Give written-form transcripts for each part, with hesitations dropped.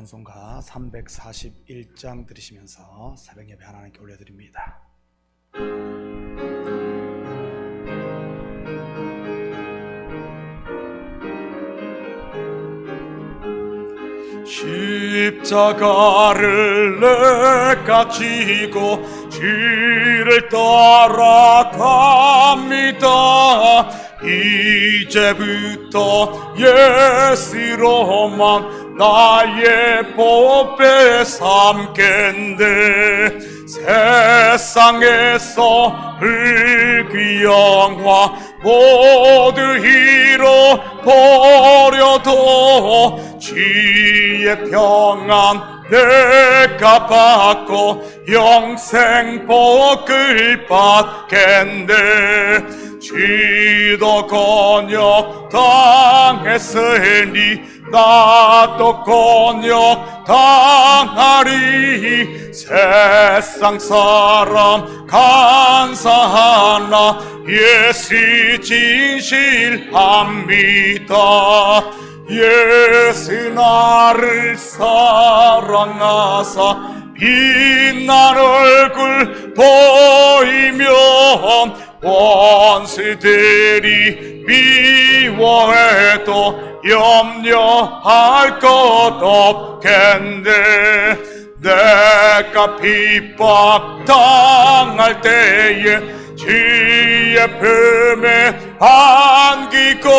찬송가 341장 들으시면서 새벽 예배 하나님께 올려드립니다. 십자가를 내가 지고 주를 따라갑니다. 이제부터 예수로만 나의 보배 삼겠네. 세상에서 불귀영화 모두 잃어버려도 주의 평안 내가 받고 영생 복을 받겠네. 주도 권역 당했으니 나도 권역 당하리. 세상 사람 간사하나 예수 진실합니다. 예수 나를 사랑하사 빛난 얼굴 보이면 원수들이 미워해도 염려할 것 없겠네. 내가 핍박 당할 때에 주의 품에 안기고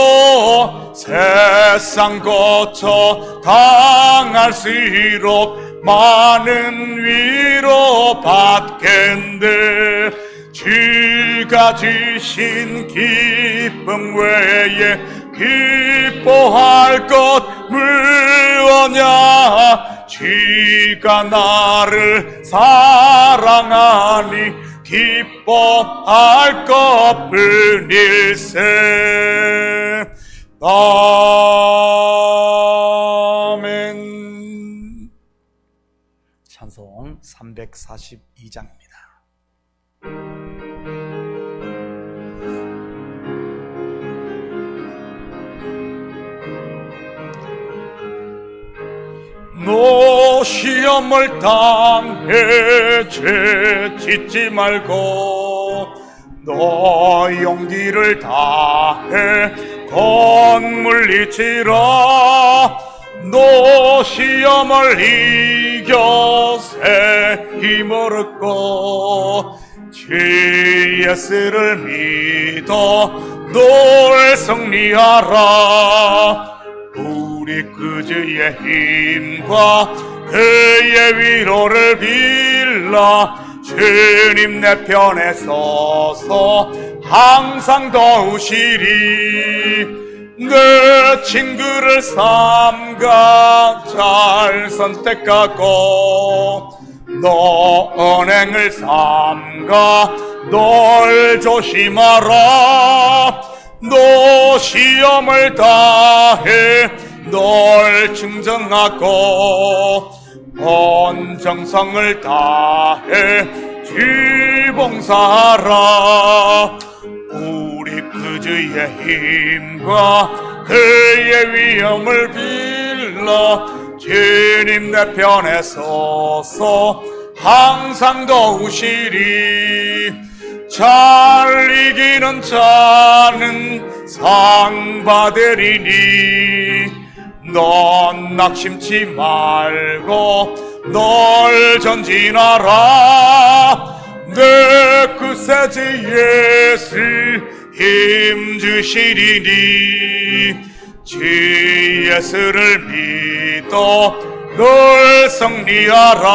세상 거쳐 당할수록 많은 위로 받겠네. 주가 주신 기쁨 외에 기뻐할 것 무엇냐. 주가 나를 사랑하니 기뻐할 것뿐일세. 아멘. 찬송 342장입니다. 너 시험을 당해 죄 짓지 말고 너 용기를 다해 건물리치라. 너 시험을 이겨 새 힘을 얻고 주 예수를 믿어 널 승리하라. 우리 그 주의 힘과 그의 위로를 빌라. 주님 내 편에 서서 항상 도우시리. 내 친구를 삼가 잘 선택하고 너 언행을 삼가 널 조심하라. 너 시험을 다해 널 증정하고 온정성을 다해 주 봉사하라. 우리 그 주의 힘과 그의 위엄을 빌라. 주님 내 편에 서서 항상 도우시리. 잘 이기는 자는 상 받으리니. 넌 낙심치 말고 널 전진하라. 내 구세주 예수 힘 주시리니. 주 예수를 믿어 널 승리하라.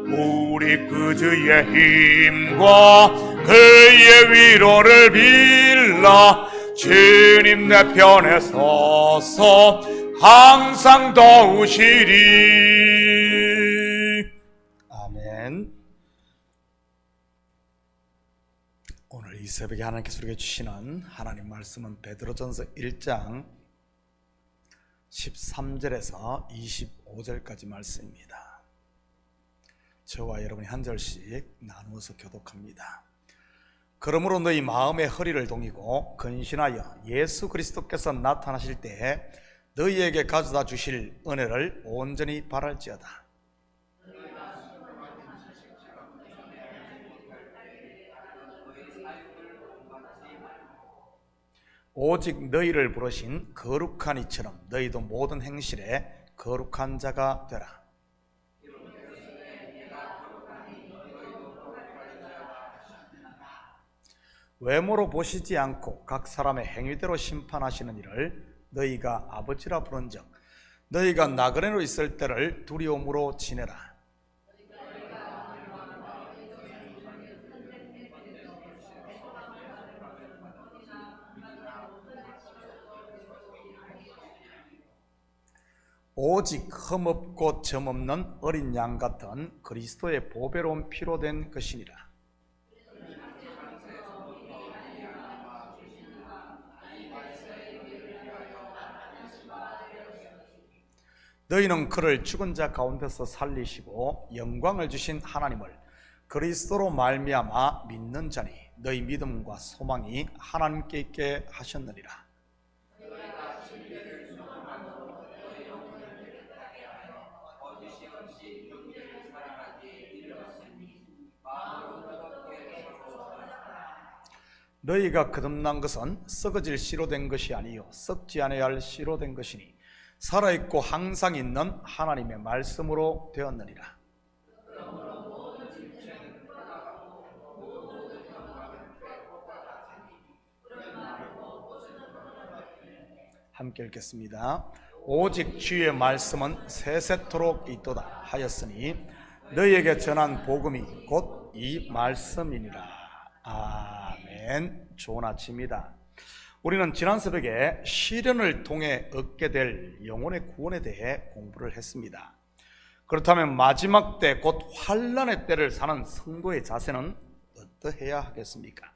우리 그 주의 힘과 그의 위로를 빌라. 주님 내 편에 서서 항상 도우시리. 아멘. 오늘 이 새벽에 하나님께서 우리에게 주시는 하나님 말씀은 베드로전서 1장 13절에서 25절까지 말씀입니다. 저와 여러분이 한 절씩 나누어서 교독합니다. 그러므로 너희 마음의 허리를 동이고 근신하여 예수 그리스도께서 나타나실 때에 너희에게 가져다 주실 은혜를 온전히 바랄지어다. 오직 너희를 부르신 거룩한 이처럼 너희도 모든 행실에 거룩한 자가 되라. 외모로 보시지 않고 각 사람의 행위대로 심판하시는 이를 너희가 아버지라 부른즉 너희가 나그네로 있을 때를 두려움으로 지내라. 오직 흠없고 점없는 어린 양 같은 그리스도의 보배로운 피로 된 것이니라. 너희는 그를 죽은 자 가운데서 살리시고 영광을 주신 하나님을 그리스도로 말미암아 믿는 자니 너희 믿음과 소망이 하나님께 있게 하셨느니라. 너희가 거듭난 것은 썩어질 씨로 된 것이 아니요 썩지 아니할 할 씨로 된 것이니 살아있고 항상 있는 하나님의 말씀으로 되었느니라. 함께 읽겠습니다. 오직 주의 말씀은 세세토록 있도다 하였으니 너희에게 전한 복음이 곧 이 말씀이니라. 아멘. 좋은 아침입니다. 우리는 지난 새벽에 시련을 통해 얻게 될 영혼의 구원에 대해 공부를 했습니다. 그렇다면 마지막 때 곧 환난의 때를 사는 성도의 자세는 어떠해야 하겠습니까?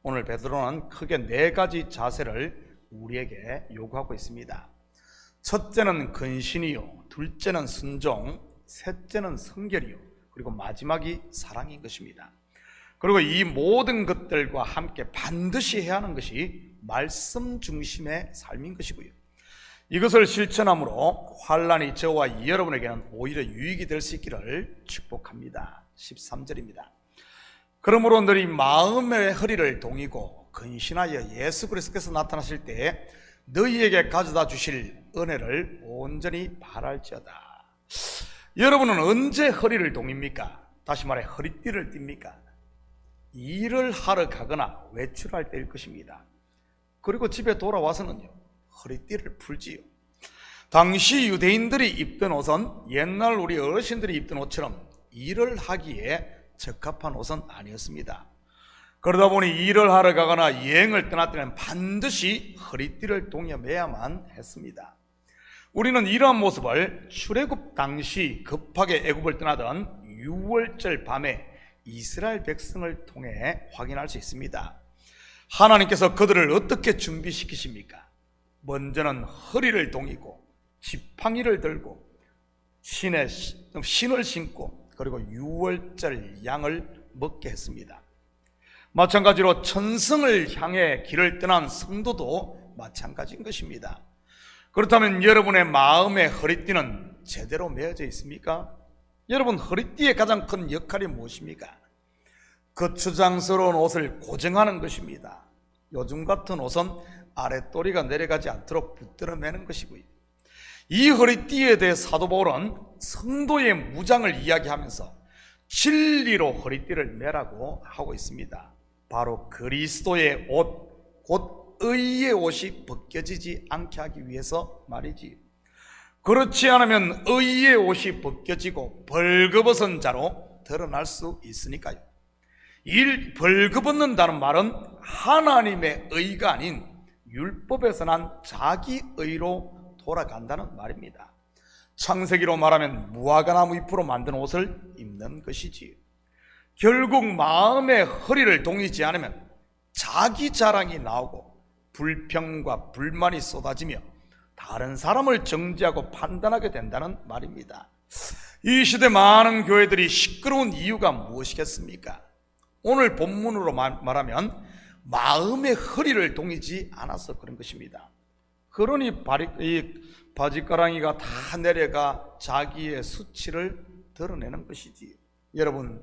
오늘 베드로는 크게 4가지 자세를 우리에게 요구하고 있습니다. 첫째는 근신이요, 둘째는 순종, 셋째는 성결이요, 그리고 마지막이 사랑인 것입니다. 그리고 이 모든 것들과 함께 반드시 해야 하는 것이 말씀 중심의 삶인 것이고요. 이것을 실천함으로 환난이 저와 여러분에게는 오히려 유익이 될 수 있기를 축복합니다. 13절입니다. 그러므로 너희 마음의 허리를 동이고 근신하여 예수 그리스도께서 나타나실 때에 너희에게 가져다 주실 은혜를 온전히 바랄지어다. 여러분은 언제 허리를 동입니까? 다시 말해 허리띠를 띱니까? 일을 하러 가거나 외출할 때일 것입니다. 그리고 집에 돌아와서는요, 허리띠를 풀지요. 당시 유대인들이 입던 옷은 옛날 우리 어르신들이 입던 옷처럼 일을 하기에 적합한 옷은 아니었습니다. 그러다 보니 일을 하러 가거나 여행을 떠날 때는 반드시 허리띠를 동여 매야만 했습니다. 우리는 이러한 모습을 출애굽 당시 급하게 애굽을 떠나던 6월절 밤에 이스라엘 백성을 통해 확인할 수 있습니다. 하나님께서 그들을 어떻게 준비시키십니까? 먼저는 허리를 동이고 지팡이를 들고 신을 신고 그리고 6월절 양을 먹게 했습니다. 마찬가지로 천성을 향해 길을 떠난 성도도 마찬가지인 것입니다. 그렇다면 여러분의 마음의 허리띠는 제대로 매어져 있습니까? 여러분 허리띠의 가장 큰 역할이 무엇입니까? 거추장스러운 옷을 고정하는 것입니다. 요즘 같은 옷은 아랫도리가 내려가지 않도록 붙들어 매는 것이고요. 이 허리띠에 대해 사도 바울은 성도의 무장을 이야기하면서 진리로 허리띠를 매라고 하고 있습니다. 바로 그리스도의 옷, 곧 의의 옷이 벗겨지지 않게 하기 위해서 말이지. 그렇지 않으면 의의 옷이 벗겨지고 벌거벗은 자로 드러날 수 있으니까요. 벌거벗는다는 말은 하나님의 의가 아닌 율법에서 난 자기 의로 돌아간다는 말입니다. 창세기로 말하면 무화과나무 잎으로 만든 옷을 입는 것이지. 결국 마음의 허리를 동이지 않으면 자기 자랑이 나오고 불평과 불만이 쏟아지며 다른 사람을 정죄하고 판단하게 된다는 말입니다. 이 시대 많은 교회들이 시끄러운 이유가 무엇이겠습니까? 오늘 본문으로 말하면 마음의 허리를 동이지 않아서 그런 것입니다. 그러니 바지가랑이가 다 내려가 자기의 수치를 드러내는 것이지. 여러분,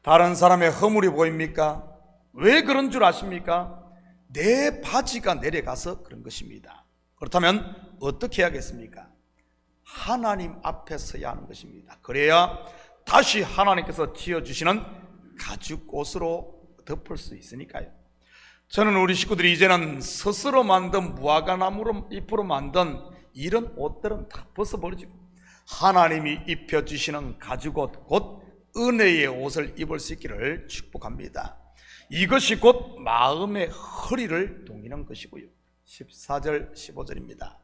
다른 사람의 허물이 보입니까? 왜 그런 줄 아십니까? 내 바지가 내려가서 그런 것입니다. 그렇다면 어떻게 해야겠습니까? 하나님 앞에 서야 하는 것입니다. 그래야 다시 하나님께서 지어주시는 가죽옷으로 덮을 수 있으니까요. 저는 우리 식구들이 이제는 스스로 만든 무화과나무로 잎으로 만든 이런 옷들은 다 벗어버리고 하나님이 입혀주시는 가죽옷, 곧 은혜의 옷을 입을 수 있기를 축복합니다. 이것이 곧 마음의 허리를 동이는 것이고요. 14절 15절입니다.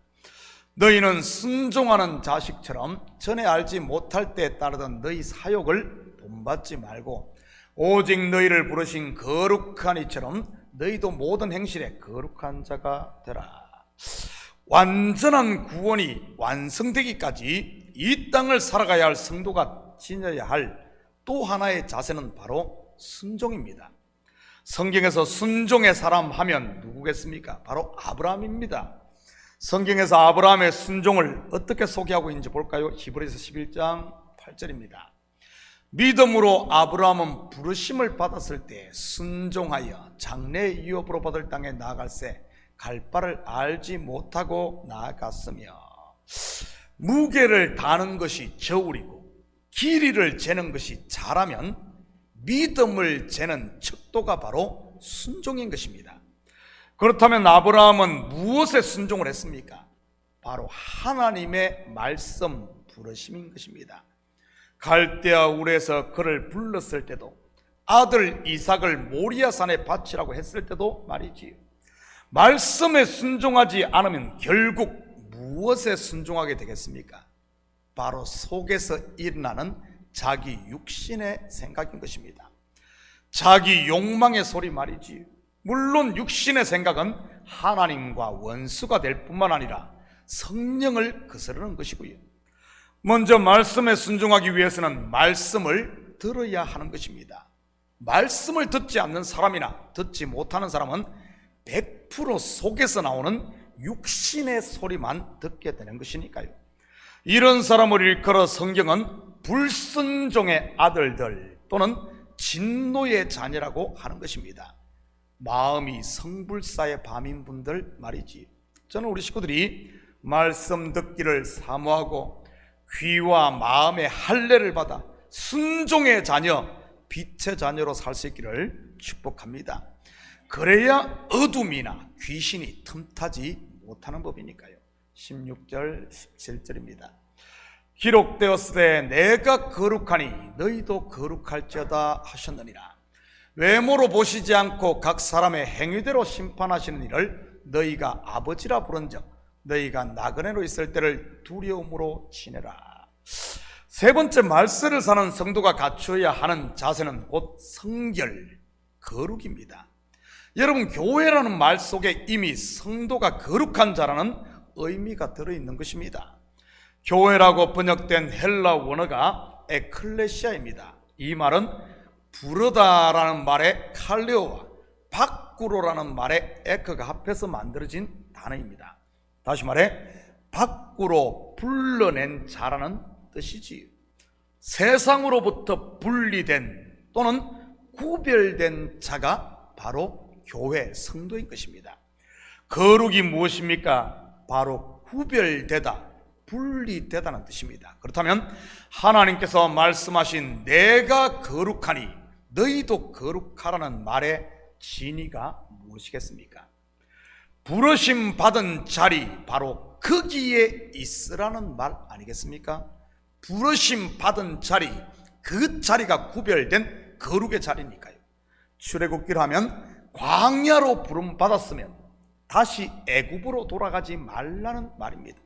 너희는 순종하는 자식처럼 전에 알지 못할 때 따르던 너희 사욕을 본받지 말고 오직 너희를 부르신 거룩한 이처럼 너희도 모든 행실에 거룩한 자가 되라. 완전한 구원이 완성되기까지 이 땅을 살아가야 할 성도가 지녀야 할 또 하나의 자세는 바로 순종입니다. 성경에서 순종의 사람 하면 누구겠습니까? 바로 아브라함입니다. 성경에서 아브라함의 순종을 어떻게 소개하고 있는지 볼까요? 히브리서 11장 8절입니다. 믿음으로 아브라함은 부르심을 받았을 때 순종하여 장래의 유업으로 받을 땅에 나아갈새 갈 바를 알지 못하고 나아갔으며, 무게를 다는 것이 저울이고 길이를 재는 것이 자라면 믿음을 재는 척도가 바로 순종인 것입니다. 그렇다면 아브라함은 무엇에 순종을 했습니까? 바로 하나님의 말씀 부르심인 것입니다. 갈대아 울에서 그를 불렀을 때도, 아들 이삭을 모리아산에 바치라고 했을 때도 말이지요. 말씀에 순종하지 않으면 결국 무엇에 순종하게 되겠습니까? 바로 속에서 일어나는 자기 육신의 생각인 것입니다. 자기 욕망의 소리 말이지. 물론 육신의 생각은 하나님과 원수가 될 뿐만 아니라 성령을 거스르는 것이고요. 먼저 말씀에 순종하기 위해서는 말씀을 들어야 하는 것입니다. 말씀을 듣지 않는 사람이나 듣지 못하는 사람은 100% 속에서 나오는 육신의 소리만 듣게 되는 것이니까요. 이런 사람을 일컬어 성경은 불순종의 아들들 또는 진노의 자녀라고 하는 것입니다. 마음이 성불사의 밤인 분들 말이지. 저는 우리 식구들이 말씀 듣기를 사모하고 귀와 마음의 할례를 받아 순종의 자녀, 빛의 자녀로 살 수 있기를 축복합니다. 그래야 어둠이나 귀신이 틈타지 못하는 법이니까요. 16절 17절입니다. 기록되었을 때 내가 거룩하니 너희도 거룩할지어다 하셨느니라. 외모로 보시지 않고 각 사람의 행위대로 심판하시는 이를 너희가 아버지라 부른즉 너희가 나그네로 있을 때를 두려움으로 지내라. 세 번째, 말세를 사는 성도가 갖추어야 하는 자세는 곧 성결, 거룩입니다. 여러분, 교회라는 말 속에 이미 성도가 거룩한 자라는 의미가 들어있는 것입니다. 교회라고 번역된 헬라 원어가 에클레시아입니다. 이 말은 부르다라는 말의 칼레오와 밖으로라는 말의 에크가 합해서 만들어진 단어입니다. 다시 말해 밖으로 불러낸 자라는 뜻이지요. 세상으로부터 분리된 또는 구별된 자가 바로 교회 성도인 것입니다. 거룩이 무엇입니까? 바로 구별되다, 분리되다는 뜻입니다. 그렇다면 하나님께서 말씀하신 내가 거룩하니 너희도 거룩하라는 말의 진의가 무엇이겠습니까? 부르심 받은 자리, 바로 거기에 있으라는 말 아니겠습니까? 부르심 받은 자리, 그 자리가 구별된 거룩의 자리니까요. 출애굽기로 하면 광야로 부름 받았으면 다시 애굽으로 돌아가지 말라는 말입니다.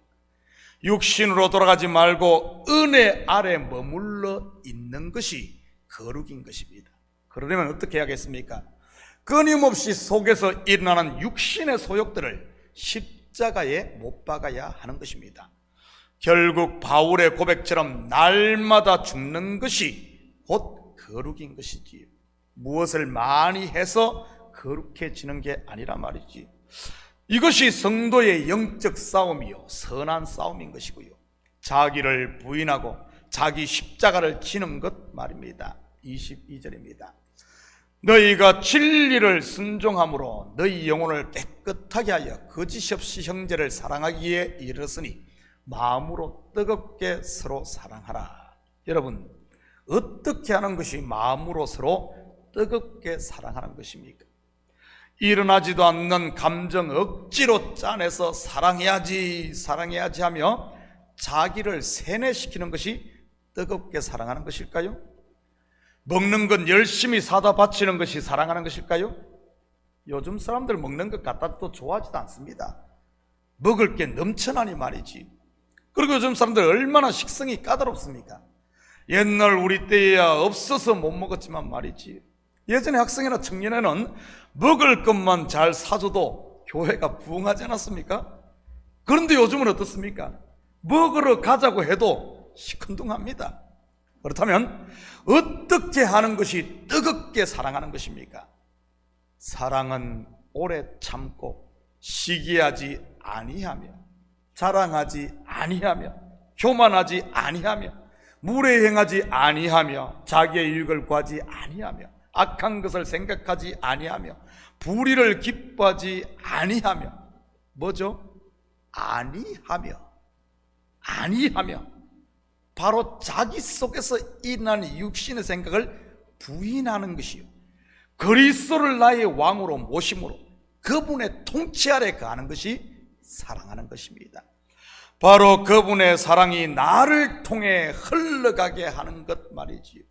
육신으로 돌아가지 말고 은혜 아래 머물러 있는 것이 거룩인 것입니다. 그러려면 어떻게 해야겠습니까? 끊임없이 속에서 일어나는 육신의 소욕들을 십자가에 못 박아야 하는 것입니다. 결국 바울의 고백처럼 날마다 죽는 것이 곧 거룩인 것이지요. 무엇을 많이 해서 거룩해지는 게 아니라 말이지. 이것이 성도의 영적 싸움이요 선한 싸움인 것이고요, 자기를 부인하고 자기 십자가를 지는 것 말입니다. 22절입니다. 너희가 진리를 순종함으로 너희 영혼을 깨끗하게 하여 거짓 없이 형제를 사랑하기에 이르렀으니 마음으로 뜨겁게 서로 사랑하라. 여러분, 어떻게 하는 것이 마음으로 서로 뜨겁게 사랑하는 것입니까? 일어나지도 않는 감정 억지로 짜내서 사랑해야지 하며 자기를 세뇌시키는 것이 뜨겁게 사랑하는 것일까요? 먹는 것 열심히 사다 바치는 것이 사랑하는 것일까요? 요즘 사람들 먹는 것 갖다도 좋아하지도 않습니다. 먹을 게 넘쳐나니 말이지. 그리고 요즘 사람들 얼마나 식성이 까다롭습니까? 옛날 우리 때에야 없어서 못 먹었지만 말이지, 예전에 학생이나 청년에는 먹을 것만 잘 사줘도 교회가 부흥하지 않았습니까? 그런데 요즘은 어떻습니까? 먹으러 가자고 해도 시큰둥합니다. 그렇다면 어떻게 하는 것이 뜨겁게 사랑하는 것입니까? 사랑은 오래 참고 시기하지 아니하며 자랑하지 아니하며 교만하지 아니하며 무례행하지 아니하며 자기의 유익을 구하지 아니하며 악한 것을 생각하지 아니하며 불의를 기뻐하지 아니하며 뭐죠? 아니하며 바로 자기 속에서 일어나는 육신의 생각을 부인하는 것이요, 그리스도를 나의 왕으로 모심으로 그분의 통치 아래 거하는 것이 사랑하는 것입니다. 바로 그분의 사랑이 나를 통해 흘러가게 하는 것 말이지요.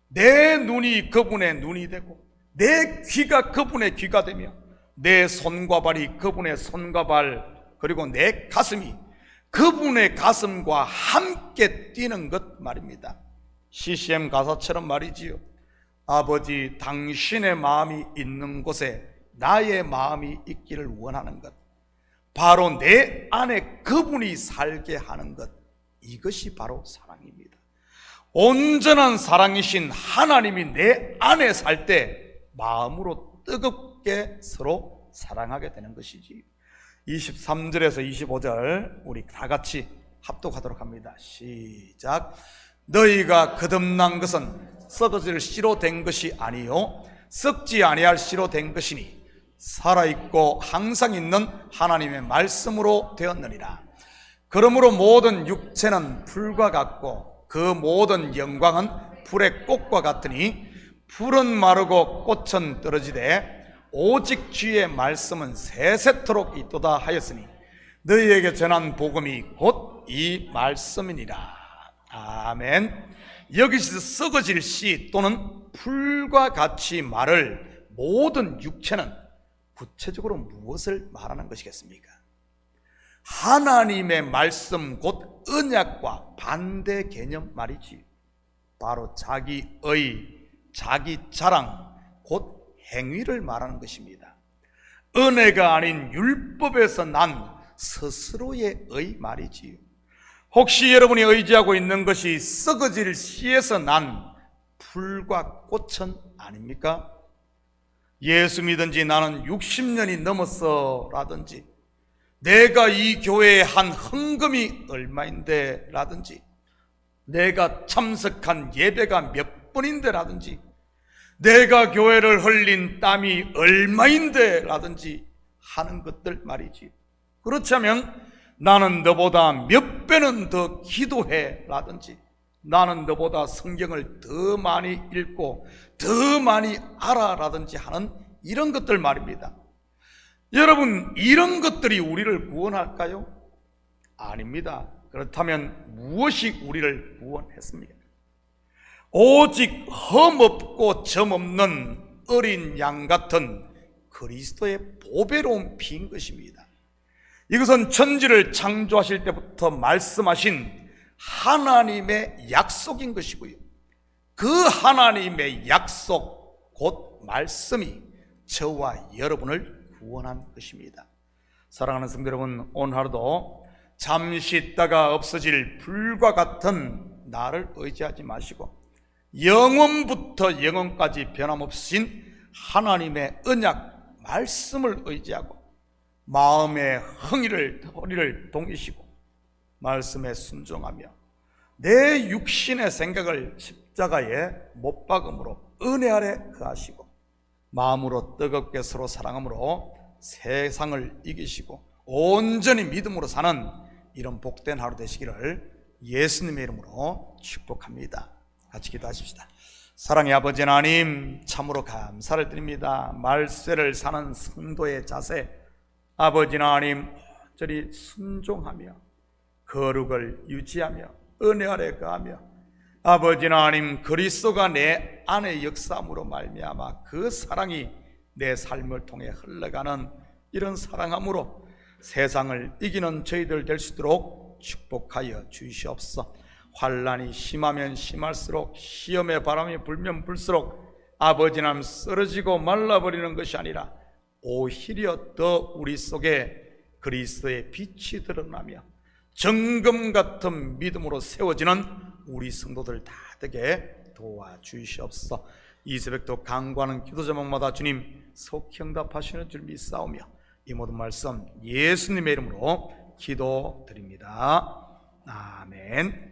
내 눈이 그분의 눈이 되고 내 귀가 그분의 귀가 되며 내 손과 발이 그분의 손과 발, 그리고 내 가슴이 그분의 가슴과 함께 뛰는 것 말입니다. CCM 가사처럼 말이지요. 아버지, 당신의 마음이 있는 곳에 나의 마음이 있기를 원하는 것, 바로 내 안에 그분이 살게 하는 것, 이것이 바로 사랑입니다. 온전한 사랑이신 하나님이 내 안에 살 때 마음으로 뜨겁게 서로 사랑하게 되는 것이지. 23절에서 25절 우리 다 같이 합독하도록 합니다. 시작. 너희가 거듭난 것은 썩어질 씨로 된 것이 아니요 썩지 아니할 씨로 된 것이니 살아있고 항상 있는 하나님의 말씀으로 되었느니라. 그러므로 모든 육체는 불과 같고 그 모든 영광은 불의 꽃과 같으니 풀은 마르고 꽃은 떨어지되 오직 주의 말씀은 세세토록 있도다 하였으니 너희에게 전한 복음이 곧 이 말씀이니라. 아멘. 여기서 썩어질 씨 또는 풀과 같이 말을 모든 육체는 구체적으로 무엇을 말하는 것이겠습니까? 하나님의 말씀 곧 언약과 반대 개념 말이지. 바로 자기의, 자기 자랑 곧 행위를 말하는 것입니다. 은혜가 아닌 율법에서 난 스스로의 의 말이지요. 혹시 여러분이 의지하고 있는 것이 썩어질 씨에서 난 풀과 꽃은 아닙니까? 예수 믿은 지 나는 60년이 넘었어 라든지, 내가 이 교회에 한 헌금이 얼마인데 라든지, 내가 참석한 예배가 몇 번인데 라든지, 내가 교회를 흘린 땀이 얼마인데 라든지 하는 것들 말이지. 그렇다면 나는 너보다 몇 배는 더 기도해 라든지, 나는 너보다 성경을 더 많이 읽고 더 많이 알아 라든지 하는 이런 것들 말입니다. 여러분, 이런 것들이 우리를 구원할까요? 아닙니다. 그렇다면 무엇이 우리를 구원했습니까? 오직 흠없고 점없는 어린 양 같은 그리스도의 보배로운 피인 것입니다. 이것은 천지를 창조하실 때부터 말씀하신 하나님의 약속인 것이고요, 그 하나님의 약속 곧 말씀이 저와 여러분을 구원한 것입니다. 사랑하는 성도 여러분, 오늘 하루도 잠시 있다가 없어질 불과 같은 나를 의지하지 마시고 영원부터 영원까지 변함없으신 하나님의 언약 말씀을 의지하고 마음의 허리를 동이시고 말씀에 순종하며 내 육신의 생각을 십자가에 못 박음으로 은혜 아래 거하시고 마음으로 뜨겁게 서로 사랑함으로 세상을 이기시고 온전히 믿음으로 사는 이런 복된 하루 되시기를 예수님의 이름으로 축복합니다. 같이 기도하십시다. 사랑의 아버지 하나님, 참으로 감사를 드립니다. 말세를 사는 성도의 자세, 아버지 하나님 저리 순종하며 거룩을 유지하며 은혜 아래 거하며 아버지 하나님 그리스도가 내 안에 역사함으로 말미암아 그 사랑이 내 삶을 통해 흘러가는 이런 사랑함으로 세상을 이기는 저희들 될 수 있도록 축복하여 주시옵소서. 환난이 심하면 심할수록 시험의 바람이 불면 불수록 아버지 하나님 쓰러지고 말라버리는 것이 아니라 오히려 더 우리 속에 그리스도의 빛이 드러나며 정금 같은 믿음으로 세워지는 우리 성도들 다 되게 도와주시옵소서. 이 새벽도 간구하는 기도 제목마다 주님 속히 응답하시는 줄 믿사오며 이 모든 말씀 예수님의 이름으로 기도드립니다. 아멘.